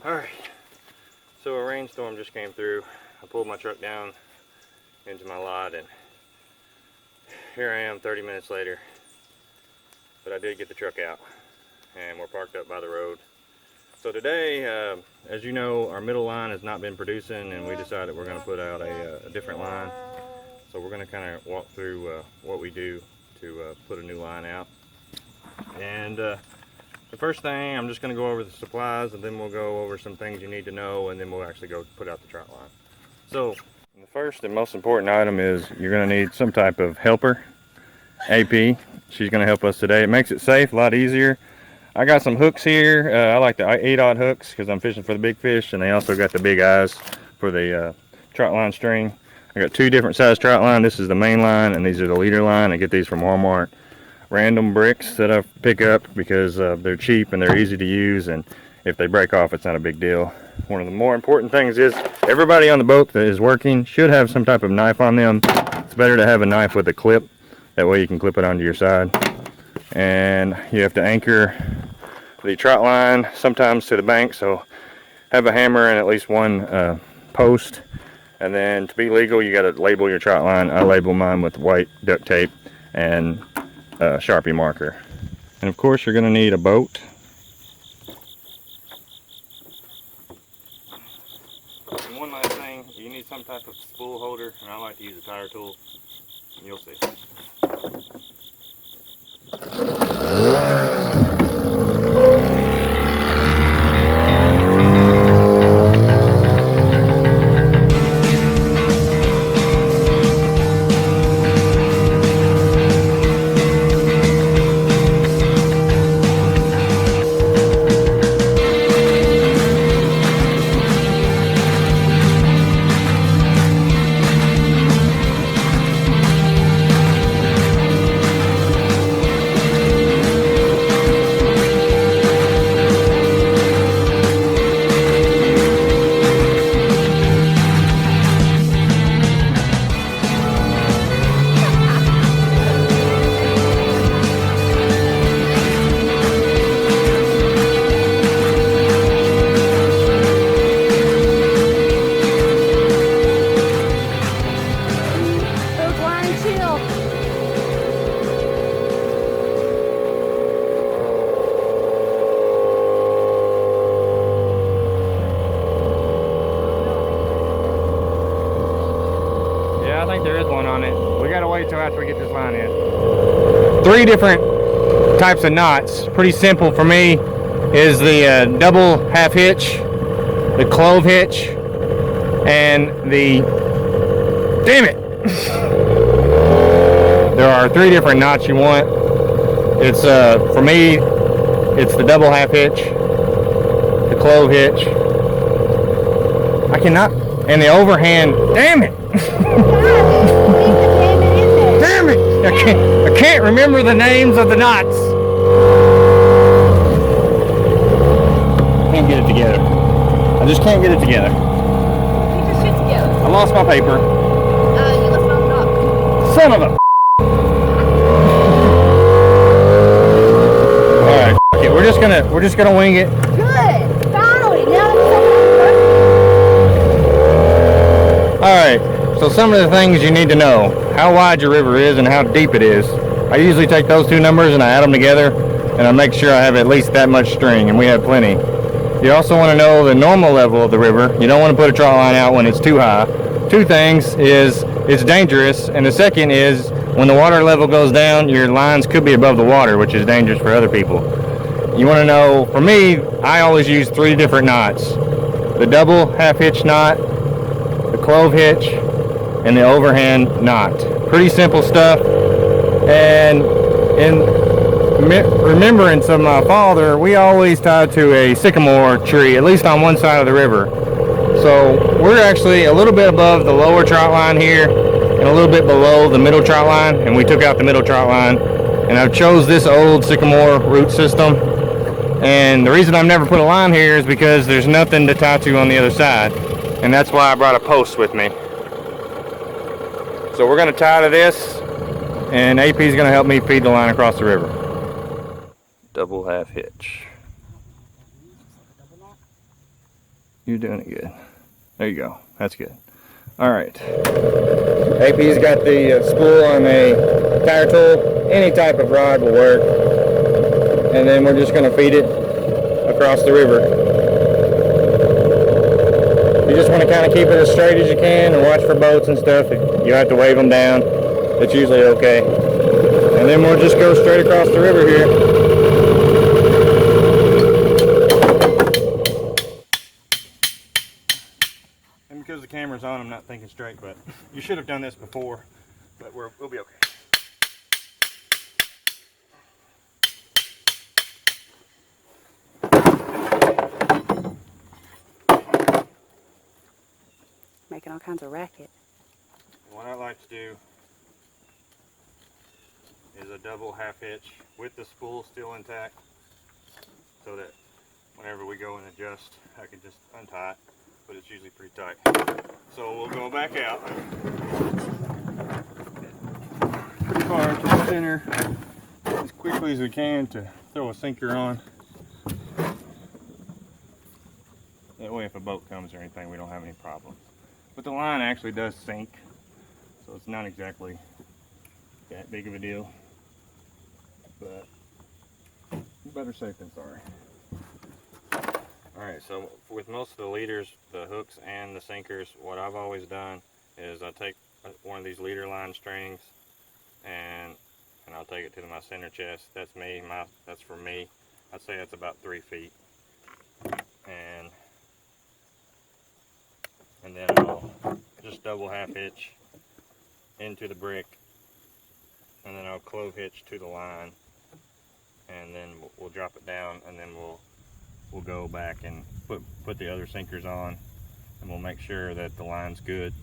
Alright, so a rainstorm just came through. I pulled my truck down into my lot and here I am 30 minutes later. But I did get the truck out and we're parked up by the road. So today, as you know, our middle line has not been producing and we decided we're going to put out a different line. So we're going to kind of walk through what we do to put a new line out. And the first thing, I'm just going to go over the supplies and then we'll go over some things you need to know and then we'll actually go put out the trot line. So the first and most important item is you're going to need some type of helper. AP, she's going to help us today. It makes it safe, a lot easier. I got some hooks here. I like the 8-aught hooks because I'm fishing for the big fish, and they also got the big eyes for the trot line string. I got two different size trot line. This is the main line and these are the leader line. I get these from Walmart. Random bricks that I pick up because they're cheap and they're easy to use, and if they break off it's not a big deal. One of the more important things is everybody on the boat that is working should have some type of knife on them. It's better to have a knife with a clip, that way you can clip it onto your side. And you have to anchor the trot line sometimes to the bank, so have a hammer and at least one post. And then to be legal you got to label your trot line. I label mine with white duct tape and Sharpie marker. And of course you're going to need a boat. And one last thing, you need some type of spool holder, and I like to use a tire tool. You'll see. I think there is one on it. We gotta wait till after we get this line in. 3 different types of knots. Pretty simple for me is the double half hitch, the clove hitch, and the, damn it! There are 3 different knots you want. It's for me, it's the double half hitch, the clove hitch. I cannot, and the overhand, damn it! Damn it! I can't remember the names of the knots. Can't get it together. I just can't get it together. Get your shit together. I lost my paper. You left it on the dock. Son of a. All right, okay, we're just gonna wing it. Good. Finally, now it's All right. So some of the things you need to know: how wide your river is and how deep it is. I usually take those 2 numbers and I add them together, and I make sure I have at least that much string, and we have plenty. You also want to know the normal level of the river. You don't want to put a trot line out when it's too high. 2 things is it's dangerous, and the second is when the water level goes down, your lines could be above the water, which is dangerous for other people. You want to know, for me, I always use 3 different knots: the double half hitch knot, the clove hitch, and the overhand knot. Pretty simple stuff. And in remembrance of my father, we always tied to a sycamore tree, at least on one side of the river. So we're actually a little bit above the lower trot line here and a little bit below the middle trot line, and we took out the middle trot line, and I chose this old sycamore root system. And the reason I've never put a line here is because there's nothing to tie to on the other side, and that's why I brought a post with me. So we're going to tie to this, and AP is going to help me feed the line across the river. Double half hitch. You're doing it good. There you go. That's good. All right. AP's got the spool on a tire tool. Any type of rod will work. And then we're just going to feed it across the river. You just want to kind of keep it as straight as you can and watch for boats and stuff. If you have to wave them down, it's usually okay. And then we'll just go straight across the river here. And because the camera's on, I'm not thinking straight, but you should have done this before, but we'll be okay. Making all kinds of racket. What I like to do is a double half hitch with the spool still intact, so that whenever we go and adjust, I can just untie it, but it's usually pretty tight. So we'll go back out pretty far into the center as quickly as we can to throw a sinker on. That way if a boat comes or anything, we don't have any problems. But the line actually does sink, so it's not exactly that big of a deal, but better safe than sorry. Alright, so with most of the leaders, the hooks and the sinkers, what I've always done is I take one of these leader line strings and I'll take it to my center chest. That's that's for me. I'd say that's about 3 feet. And then I'll just double half hitch into the brick, and then I'll clove hitch to the line, and then we'll drop it down, and then we'll go back and put the other sinkers on, and we'll make sure that the line's good.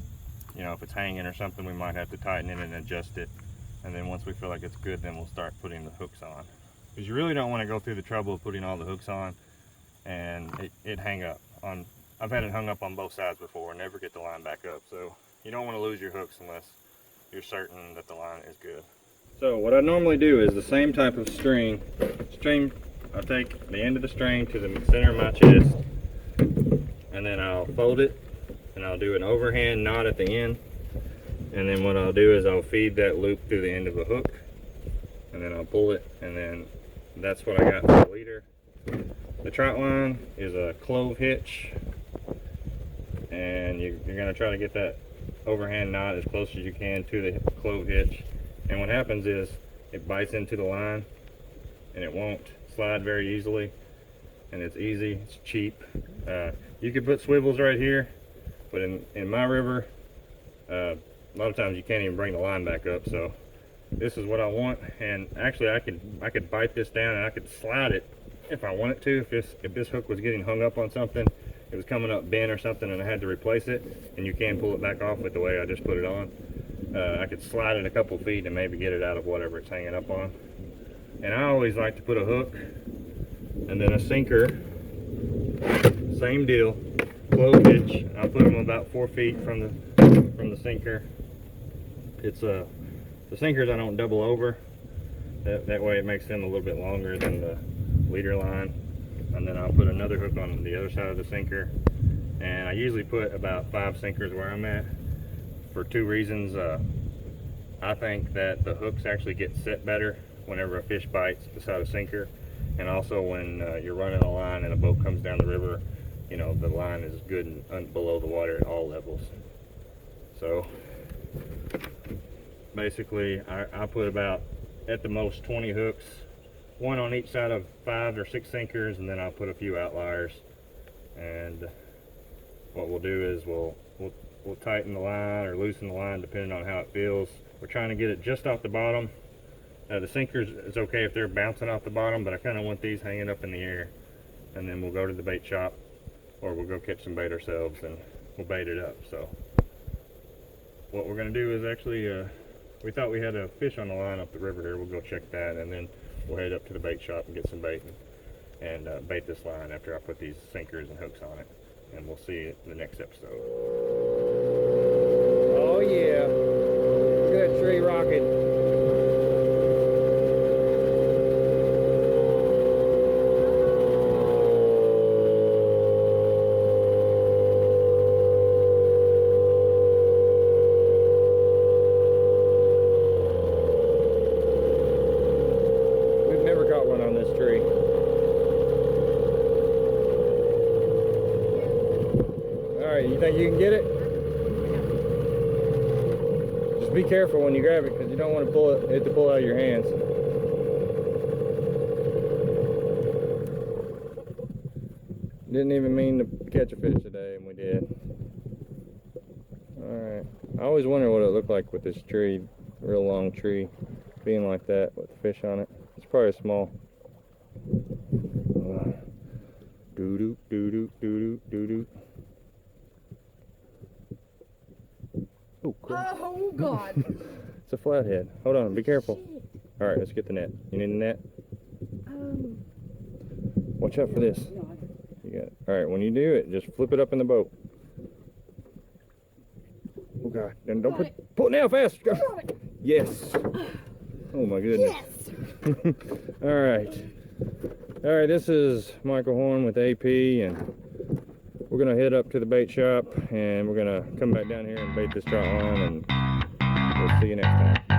You know, if it's hanging or something, we might have to tighten it and adjust it, and then once we feel like it's good, then we'll start putting the hooks on, because you really don't want to go through the trouble of putting all the hooks on and it hang up on. I've had it hung up on both sides before and never get the line back up, so you don't want to lose your hooks unless you're certain that the line is good. So what I normally do is the same type of string, I'll take the end of the string to the center of my chest, and then I'll fold it, and I'll do an overhand knot at the end, and then what I'll do is I'll feed that loop through the end of a hook, and then I'll pull it, and then that's what I got for the leader. The trot line is a clove hitch, and you're going to try to get that overhand knot as close as you can to the clove hitch. And what happens is it bites into the line and it won't slide very easily, and it's easy, it's cheap. You could put swivels right here, but in my river, a lot of times you can't even bring the line back up, so this is what I want. And actually I could bite this down and I could slide it if I wanted to. If this hook was getting hung up on something, it was coming up bent or something and I had to replace it, and you can pull it back off with the way I just put it on. I could slide it a couple feet and maybe get it out of whatever it's hanging up on. And I always like to put a hook and then a sinker, same deal, clove hitch. I'll put them about 4 feet from the sinker. It's the sinkers I don't double over. That way it makes them a little bit longer than the leader line. And then I'll put another hook on the other side of the sinker, and I usually put about 5 sinkers where I'm at for 2 reasons. I think that the hooks actually get set better whenever a fish bites beside a sinker, and also when you're running a line and a boat comes down the river, you know, the line is good and below the water at all levels. So basically I put about at the most 20 hooks, 1 on each side of 5 or 6 sinkers, and then I'll put a few outliers. And what we'll do is we'll tighten the line or loosen the line depending on how it feels. We're trying to get it just off the bottom. The sinkers, it's okay if they're bouncing off the bottom, but I kind of want these hanging up in the air. And then we'll go to the bait shop, or we'll go catch some bait ourselves and we'll bait it up. So what we're going to do is actually, we thought we had a fish on the line up the river here. We'll go check that, and then we'll head up to the bait shop and get some bait and bait this line after I put these sinkers and hooks on it. And we'll see you in the next episode. Oh yeah, good tree rocking. right, you can get it. Just be careful when you grab it because you don't want to pull it to pull out of your hands. Didn't even mean to catch a fish today, and we did. Alright. I always wonder what it looked like with this tree, real long tree, being like that with the fish on it. It's probably small. Doo-doo, doo-doo, doo-doo, doo-doo. Oh, crap. Oh, God. It's a flathead. Hold on, be careful. Alright, let's get the net. You need a net? Watch out for this. You got it. Alright, when you do it, just flip it up in the boat. Oh, God. And don't pull it now, fast. Yes. Oh, my goodness. Yes. Alright. Alright, this is Michael Horn with AP, and we're going to head up to the bait shop, and we're going to come back down here and bait this trot line, and we'll see you next time.